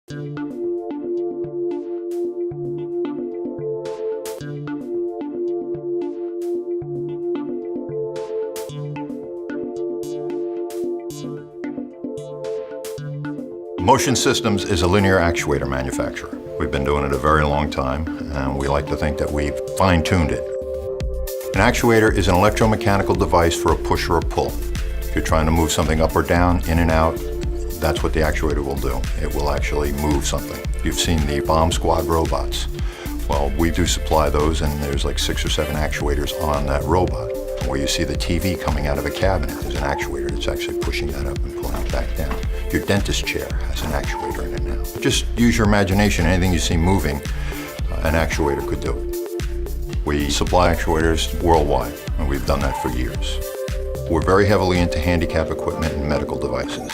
Motion Systems is a linear actuator manufacturer. We've been doing it a very long time, and we like to think that we've fine-tuned it. An actuator is an electromechanical device for a push or a pull. If you're trying to move something up or down, in and out, that's what the actuator will do. It will actually move something. You've seen the bomb squad robots. Well, we do supply those, and there's like 6 or 7 actuators on that robot. Where you see the TV coming out of a cabinet, there's an actuator that's actually pushing that up and pulling it back down. Your dentist chair has an actuator in it now. Just use your imagination. Anything you see moving, an actuator could do it. We supply actuators worldwide, and we've done that for years. We're very heavily into handicap equipment and medical devices.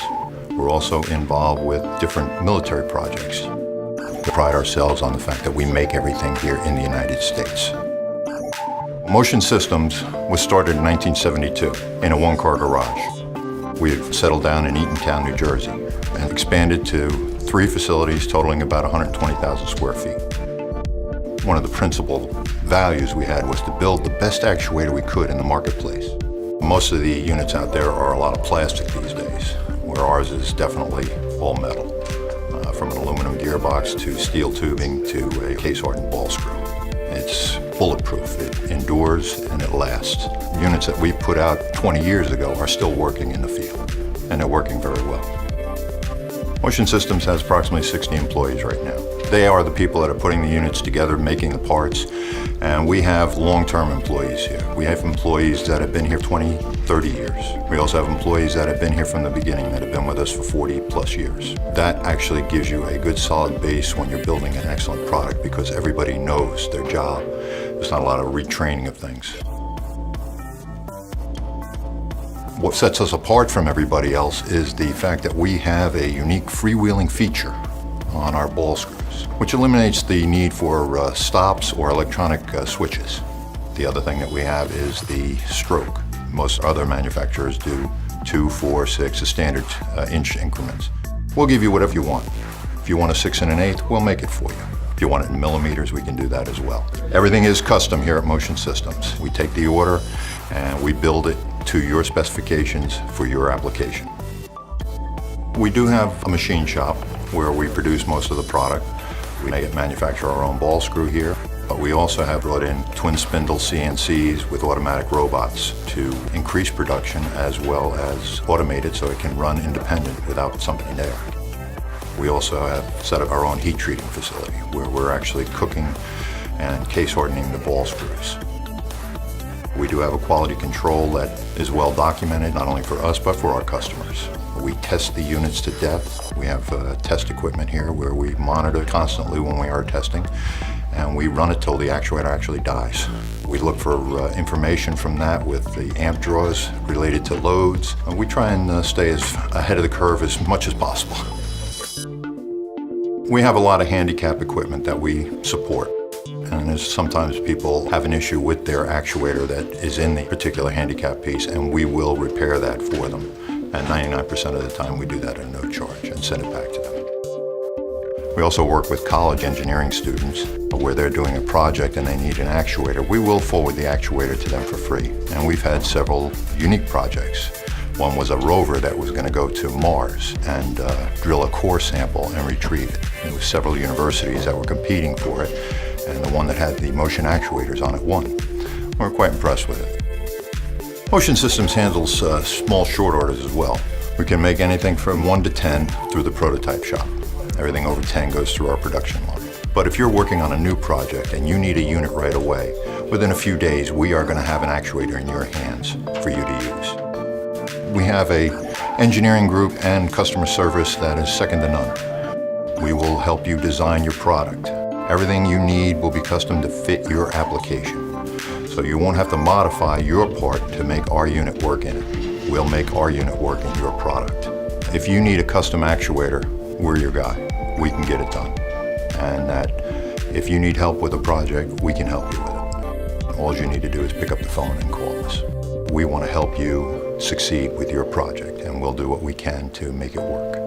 We're also involved with different military projects. We pride ourselves on the fact that we make everything here in the United States. Motion Systems was started in 1972 in a one-car garage. We've settled down in Eatontown, New Jersey, and expanded to 3 facilities totaling about 120,000 square feet. One of the principal values we had was to build the best actuator we could in the marketplace. Most of the units out there are a lot of plastic these days, where ours is definitely all metal, from an aluminum gearbox to steel tubing to a case-hardened ball screw. It's bulletproof, it endures, and it lasts. Units that we put out 20 years ago are still working in the field, and they're working very well. Motion Systems has approximately 60 employees right now. They are the people that are putting the units together, making the parts, and we have long-term employees here. We have employees that have been here 20, 30 years. We also have employees that have been here from the beginning, that have been with us for 40 plus years. That actually gives you a good solid base when you're building an excellent product because everybody knows their job. There's not a lot of retraining of things. What sets us apart from everybody else is the fact that we have a unique freewheeling feature on our ball screws, which eliminates the need for stops or electronic switches. The other thing that we have is the stroke. Most other manufacturers do 2, 4, 6, a standard inch increments. We'll give you whatever you want. If you want a 6 1/8, we'll make it for you. If you want it in millimeters, we can do that as well. Everything is custom here at Motion Systems. We take the order and we build it to your specifications for your application. We do have a machine shop where we produce most of the product. We manufacture our own ball screw here, but we also have brought in twin spindle CNCs with automatic robots to increase production as well as automate it so it can run independent without something there. We also have set up our own heat treating facility where we're actually cooking and case hardening the ball screws. We do have a quality control that is well documented, not only for us, but for our customers. We test the units to death. We have test equipment here where we monitor constantly when we are testing, and we run it till the actuator actually dies. We look for information from that with the amp draws related to loads, and we try and stay as ahead of the curve as much as possible. We have a lot of handicap equipment that we support. And sometimes people have an issue with their actuator that is in the particular handicap piece, and we will repair that for them. And 99% of the time we do that at no charge and send it back to them. We also work with college engineering students where they're doing a project and they need an actuator. We will forward the actuator to them for free. And we've had several unique projects. One was a rover that was going to go to Mars and drill a core sample and retrieve it. There were several universities that were competing for it, and the one that had the motion actuators on it won. We were quite impressed with it. Motion Systems handles small short orders as well. We can make anything from 1 to 10 through the prototype shop. Everything over 10 goes through our production line. But if you're working on a new project and you need a unit right away, within a few days we are going to have an actuator in your hands for you to use. We have an engineering group and customer service that is second to none. We will help you design your product. Everything you need will be custom to fit your application. So you won't have to modify your part to make our unit work in it. We'll make our unit work in your product. If you need a custom actuator, we're your guy. We can get it done. And that if you need help with a project, we can help you with it. All you need to do is pick up the phone and call us. We want to help you succeed with your project, and we'll do what we can to make it work.